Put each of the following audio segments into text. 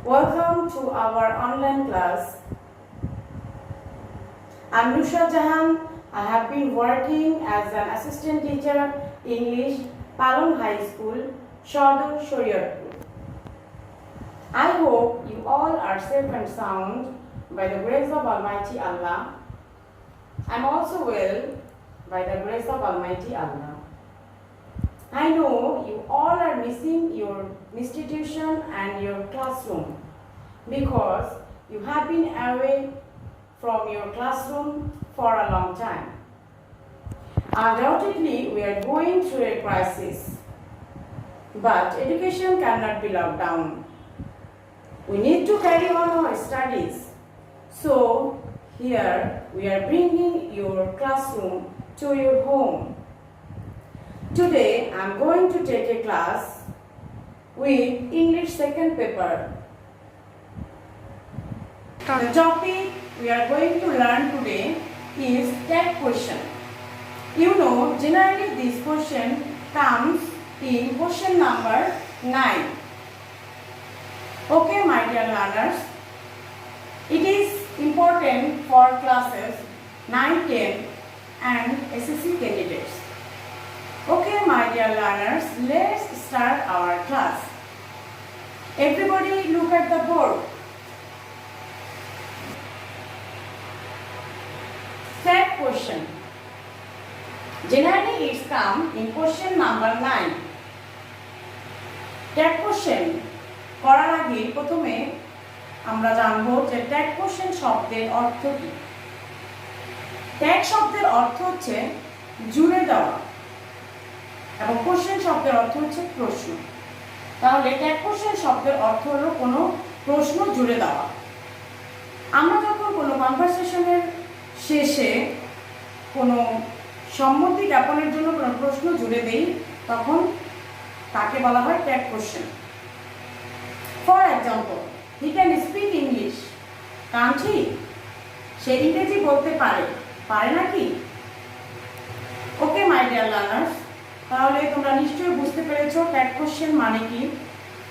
Welcome to our online class. I'm Nusha Jahan. I have been working as an assistant teacher English, Palong High School, Shodor, Shariatpur. I hope you all are safe and sound by the grace of Almighty Allah. I'm also well by the grace of Almighty Allah. I know you all are missing your institution and your classroom because you have been away from your classroom for a long time. Undoubtedly, we are going through a crisis, but education cannot be locked down. We need to carry on our studies. So, here we are bringing your classroom to your home. Today, I am going to take a class with English second paper. The topic we are going to learn today is tag question. You know, generally this question comes in question number 9. Okay, my dear learners, it is important for classes 9, 10 and SSC candidates. Okay, my dear learners, let's start our class. Everybody look at the board. Tag question. Generally, it's come in question number 9. Tag question করার আগে প্রথমে আমরা জানবো যে tag question শব্দের অর্থ কি। Tag শব্দের অর্থ হচ্ছে জুড়ে দেওয়া এবং কোশ্চেন শব্দের অর্থ হচ্ছে প্রশ্ন। তাহলে ট্যাগ কোশ্চেন শব্দের অর্থ হলো কোনো প্রশ্ন জুড়ে দেওয়া। আমরা যখন কোনো কনভারসেশনের শেষে কোনো সম্মতি জ্ঞাপনের জন্য কোনো প্রশ্ন জুড়ে দেই তখন তাকে বলা হয় tag question. For example, he can speak English, can't he? সে ইংরেজি বলতে পারে নাকি? ওকে মাই ডিয়ার লার্নার্স, তাহলে তোমরা নিশ্চয়ই বুঝতে পেরেছো ট্যাগ কোশ্চেন মানে কি।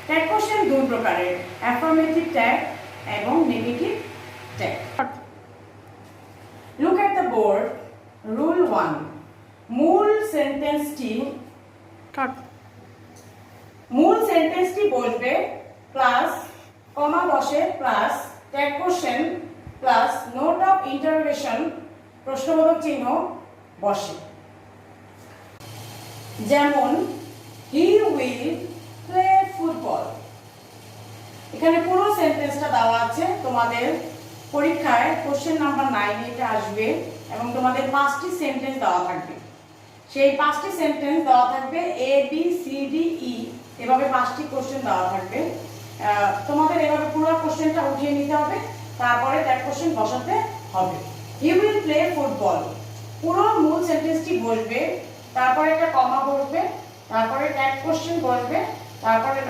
ট্যাগ কোশ্চেন দুই প্রকারের, অ্যাফার্মেটিভ ট্যাগ এবং negative tag. Look at the board. Rule 1. মূল সেন্টেন্সটি বসবে প্লাস কমা বসে plus tag question plus note of interrogation প্রশ্নবোধক চিহ্ন বসে। যেমন হি উইল প্লে ফুটবল। এখানে পুরো সেন্টেন্সটা দেওয়া আছে। তোমাদের পরীক্ষায় কোশ্চেন নাম্বার 9 এটা আসবে এবং তোমাদের 5টি সেন্টেন্স দেওয়া থাকবে। সেই 5টি সেন্টেন্স দেওয়া থাকবে A B C D E, এভাবে 5টি কোশ্চেন দেওয়া থাকবে। তোমাদের এভাবে পুরো কোশ্চেনটা উঠিয়ে নিতে হবে, তারপরে ট্যাগ কোশ্চেন বসাতে হবে। হি উইল প্লে ফুটবল, পুরো মূল সেন্টেন্সটি বসবে, তারপরে একটা কমা বসবে, তারপরে ট্যাগ কোশ্চেন বসবে, তারপরে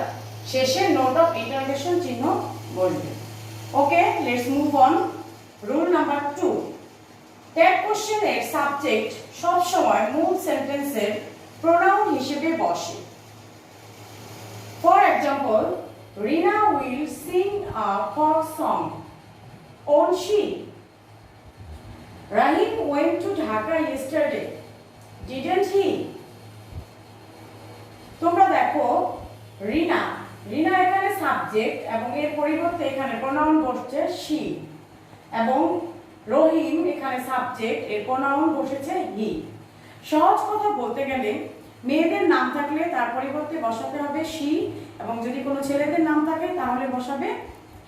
শেষে নোট অফ ইন্টারোগেশন চিহ্ন বসবে। Okay, let's move on. Rule number 2, tag কোশ্চেনের সাবজেক্ট সব সময় মূল সেন্টেন্সের প্রোনাউন হিসেবে বসে। For example, Rina will sing a folk song, won't she? Rahim went to Dhaka yesterday, didn't he? তোমরা দেখো রিনা এখানে সাবজেক্ট এবং এর পরিবর্তে এখানে প্রোনাউন বসছে she, এবং রহিম এখানে সাবজেক্ট, এর প্রোনাউন বসেছে হি। সহজ কথা বলতে গেলে মেয়েদের নাম থাকলে তার পরিবর্তে বসাতে হবে she, এবং যদি কোনো ছেলেদের নাম থাকে তাহলে বসাবে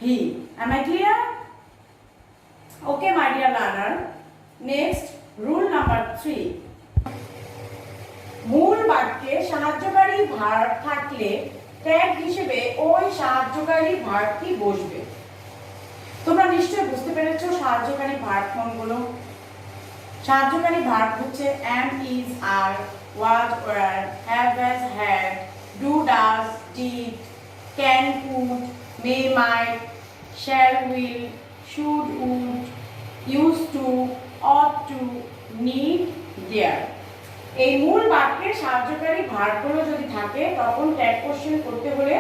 হি। Am I clear? Okay, my dear learner. Next, rule number 3. মূল বাক্যে সাহায্যকারী ভার্ব থাকলে ট্যাগ হিসেবে ওই সাহায্যকারী ভার্বটি বসবে। তোমরা নিশ্চয়ই বুঝতে পেরেছো সাহায্যকারী ভার্ব কোনগুলো। সাহায্যকারী ভার্ব হচ্ছে am, is, are, was, were, have, has, had, do, does, did, can, could, may, might, shall, will, should, would, used to, ought to, need, dare. এই মূল বাক্যে সাহায্যকারী ভার্বগুলো যদি থাকে তখন ট্যাগ কোশ্চেন করতে হলে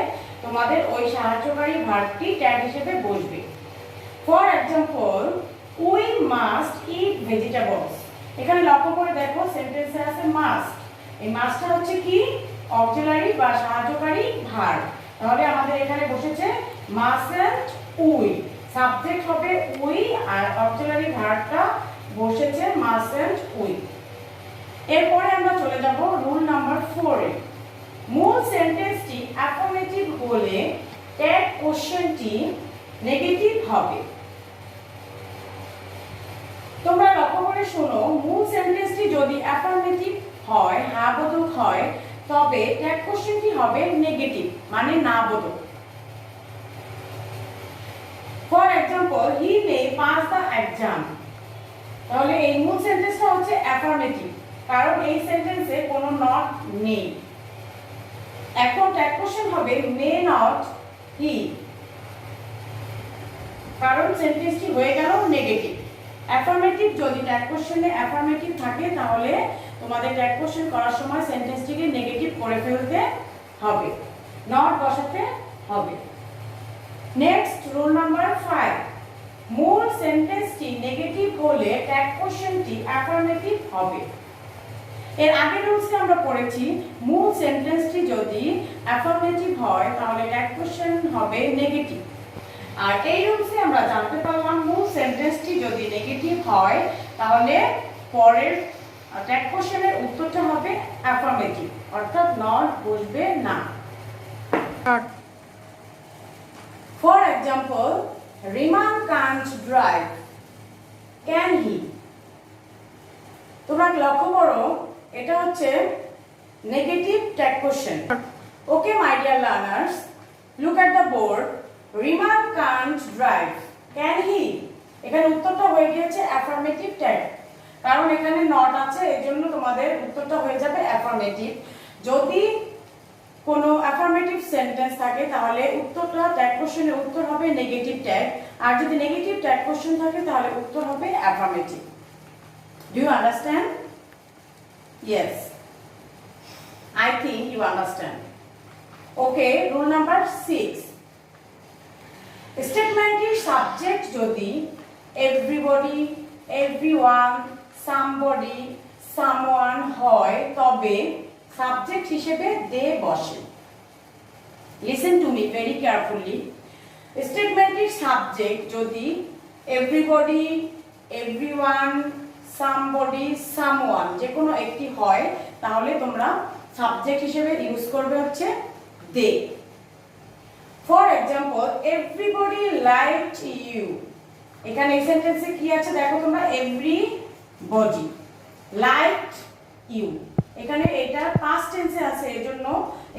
তোমাদের ওই সাহায্যকারী ভার্বটি ট্যাগ হিসেবে বসবে। For example, we must it vegetables. এখানে লক্ষ্য করে দেখো সেন্টেন্সে আছে মাস্ট। এই মাস্টটা হচ্ছে কি? অক্সিলারি বা সাহায্যকারী ভার্ব। তাহলে আমাদের এখানে বসেছে মাস্টন্ট উই, সাবজেক্ট হবে উই আর অক্সিলারি ভার্বটা বসেছে মাস্টন্ট উই। এরপরে আমরা চলে যাব রুল নাম্বার 4 এ। মূল সেন্টেন্সটি অ্যাফার্মেটিভ হলে ট্যাগ কোশ্চেনটি নেগেটিভ হবে। তোমরা লক্ষ্য করে শোনো, মূল সেন্টেন্সটি যদি অ্যাফার্মেটিভ হয়, হ্যাঁ বোধক হয়, তবে ট্যাগ কোশ্চেনটি হবে নেগেটিভ, মানে না বোধক। For example, he may pass the exam. তাহলে এই মূল সেন্টেন্সটা হচ্ছে অ্যাফার্মেটিভ, কারণ এই সেন্টেন্সে কোনো নট নেই। এখন ট্যাগ কোশ্চেন হবে মে নট হি, কারণ সেন্টেন্সটি হয়ে গেল নেগেটিভ। অ্যাফার্মেটিভ যদি ট্যাগ কোশ্চেনে অ্যাফার্মেটিভ থাকে তাহলে তোমাদের ট্যাগ কোশ্চেন করার সময় সেন্টেন্সটিকে নেগেটিভ করে ফেলতে হবে, নট বসাতে হবে। নেক্সট রুল নাম্বার 5, মূল সেন্টেন্সটি নেগেটিভ হলে ট্যাগ কোশ্চেনটি অ্যাফার্মেটিভ হবে। এর আগের রুলসে আমরা পড়েছি মূল সেন্টেন্সটি যদি অ্যাফার্মেটিভ হয় তাহলে ট্যাগ কোশ্চেন হবে নেগেটিভ। আর এই রুলসে আমরা জানতে পারলাম মূল সেন্টেন্সটি যদি নেগেটিভ হয় তাহলে পরের ট্যাগ কোশ্চেনের উত্তরটা হবে অ্যাফার্মেটিভ, অর্থাৎ নট বসবে না। For example, Riman can't drive, can he. তোমরা লক্ষ্য করো এটা হচ্ছে negative tag question. Okay my dear learners, look at the board. Riman can't drive, can he. এখানে উত্তরটা হয়ে গিয়েছে অ্যাফার্মেটিভ ট্যাগ, কারণ এখানে নট আছে, এজন্য তোমাদের উত্তরটা হয়ে যাবে অ্যাফার্মেটিভ। যদি কোনো অ্যাফার্মেটিভ সেন্টেন্স থাকে তাহলে উত্তরটা ট্যাগ কোশ্চেনের উত্তর হবে নেগেটিভ ট্যাগ, আর যদি নেগেটিভ ট্যাগ কোশ্চেন থাকে তাহলে উত্তর হবে affirmative. Do you understand? Yes, I think you understand. Okay, rule number 6. স্টেটমেন্টের সাবজেক্ট যদি everybody, everyone, somebody, someone হয় তবে সাবজেক্ট হিসেবে they বসে। Listen to me very carefully. স্টেটমেন্টের সাবজেক্ট যদি everybody, everyone, somebody, someone যে কোনো একটি হয় তাহলে তোমরা সাবজেক্ট হিসেবে ইউজ করবে হচ্ছে they. For example, everybody liked you। এখানে এই সেন্টেন্সে কি আছে দেখো তোমরা, everybody liked you। এখানে এটা পাস্ট টেন্সে আছে, এজন্য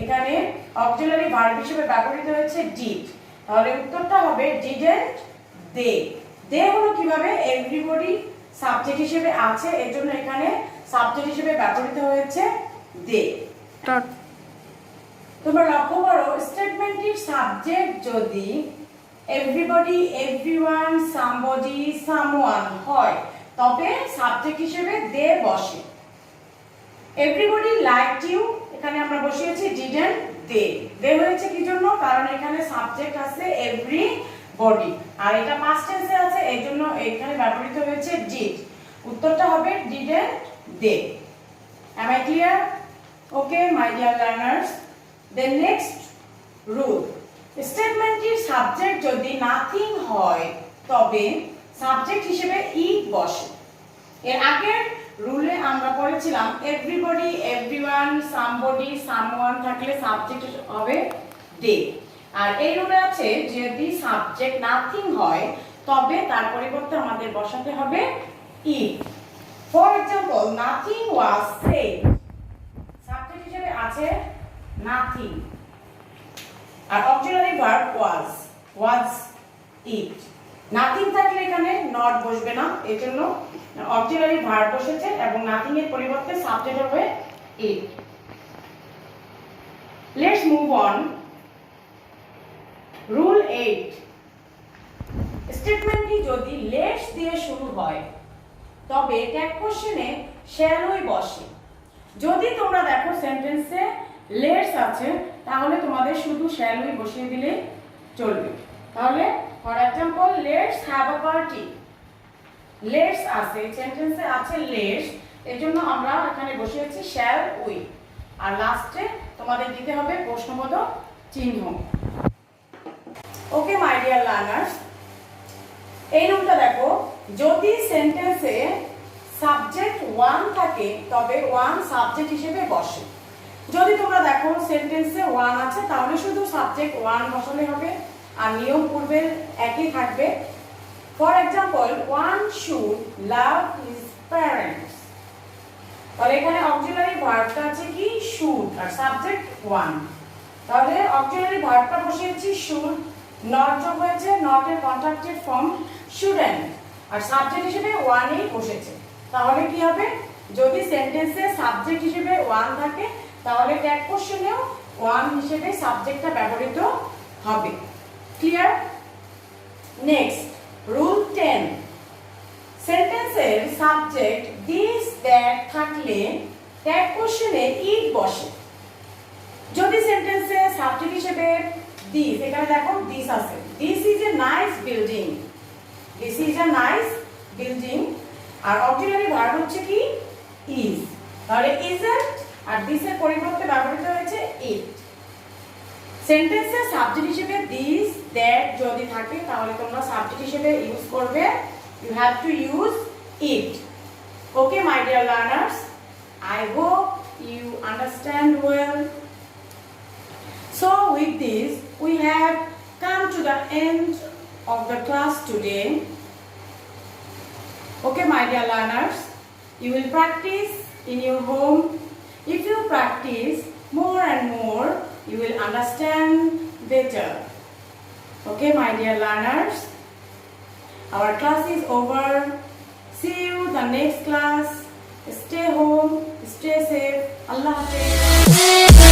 এখানে অক্সিলারি ভার্ব হিসেবে ব্যবহৃত হয়েছে did। তাহলে উত্তরটা হবে didn't they। they হলো কিভাবে, everybody সাবজেক্ট হিসেবে আছে, এজন্য এখানে সাবজেক্ট হিসেবে ব্যবহৃত হয়েছে they। তোমরা লক্ষ্য করো স্টেটমেন্টের সাবজেক্ট যদি everybody, everyone, somebody, someone হয় তবে সাবজেক্ট হিসেবে they বসে। everybody liked you, এখানে আমরা বসিয়েছি didn't they। they হয়েছে কি জন্য, কারণ এখানে সাবজেক্ট আছে everybody আর এটা পাস্ট টেন্সে আছে, এজন্য এখানে ব্যবহৃত হয়েছে did। উত্তরটা হবে didn't they। Am I clear? Okay, my dear learners. The next rule, স্টেটমেন্টের সাবজেক্ট যদি নাথিং হয় তবে সাবজেক্ট হিসেবে it বসে। এর আগের রুলে আমরা পড়েছিলাম everybody, everyone, somebody, someone থাকলে সাবজেক্ট হবে they। আর এই রুলে আছে যদি সাবজেক্ট নাথিং হয় তবে তার পরিবর্তে আমাদের বসাতে হবে it। For example, nothing was said, subject হিসেবে আছে nothing আর auxiliary verb was it। nothing থাকলে এখানে not বসবে না, এজন্য অক্সিলারি ভার্ব বসেছে এবং nothing এর পরিবর্তে সাবজেক্ট হবে it। Let's move on. Rule 8, স্টেটমেন্টটি যদি লেটস দিয়ে শুরু হয় তবে ট্যাগ কোশ্চেনে শ্যালই বসে। যদি তোমরা দেখো সেন্টেন্সে লেটস আছে তাহলে তোমাদের শুধু শ্যাল উই বসিয়ে দিলে চলবে। তাহলে for example let's have a party, let's আছে সেন্টেন্সে আছে লেটস, এজন্য আমরা এখানে বসিয়েছি শ্যাল উই, আর লাস্টে তোমাদের দিতে হবে প্রশ্নবোধক চিহ্ন। ওকে মাই ডিয়ার লার্নার্স, এই রুলটা দেখো, যদি সেন্টেন্সে সাবজেক্ট ওয়ান থাকে তবে ওয়ান সাবজেক্ট হিসেবে বসে। যদি তোমরা দেখো সেন্টেন্সে ওয়ান আছে তাহলে শুধু সাবজেক্ট ওয়ান বসালে হবে, আর নিয়ম পূর্বের একই থাকবে। For example one should love his parents, তাহলে এখানে অক্সিলারি ভার্বটা আছে কি শুড, আর সাবজেক্ট ওয়ান, তাহলে অক্সিলারি ভার্বটা বসিয়েছি শুড, নট যোগ হয়েছে, নট এর কন্ট্রাক্টেড ফর্ম শুডেন্ট, আর সাবজেক্ট হিসেবে ওয়ানই বসেছে। তাহলে কি হবে, যদি সেন্টেন্সে সাবজেক্ট হিসেবে ওয়ান থাকে তাহলে ট্যাগ কোশ্চেনেও ওয়ান হিসেবে সাবজেক্টটা ব্যবহৃত হবে। ক্লিয়ার? নেক্সট রুল 10, সেন্টেন্সের সাবজেক্ট দিস দ্যাট থাকলে ট্যাগ কোশ্চেনে ইট বসে। যদি সেন্টেন্সে সাবজেক্ট হিসেবে দিস, এখানে দেখো দিস আছে, this is a nice building, this is a nice building, আর অক্সিলারি ভার্ব হচ্ছে কি ইজ, তাহলে ইজন্ট আর দিস এর পরিবর্তে ব্যবহৃত হয়েছে ইট। সেন্টেন্সে সাবজেক্ট হিসেবে দিস দ্যাট যদি থাকে তাহলে তোমরা সাবজেক্ট হিসেবে ইউজ করবে, you have to use it. Okay my dear learners, I hope you understand well. So with this we have come to the end of the class today. Okay my dear learners, you will practice in your home. If you practice more and more, you will understand better. Okay my dear learners, our class is over. See you the next class. Stay home, stay safe. Allah Hafiz.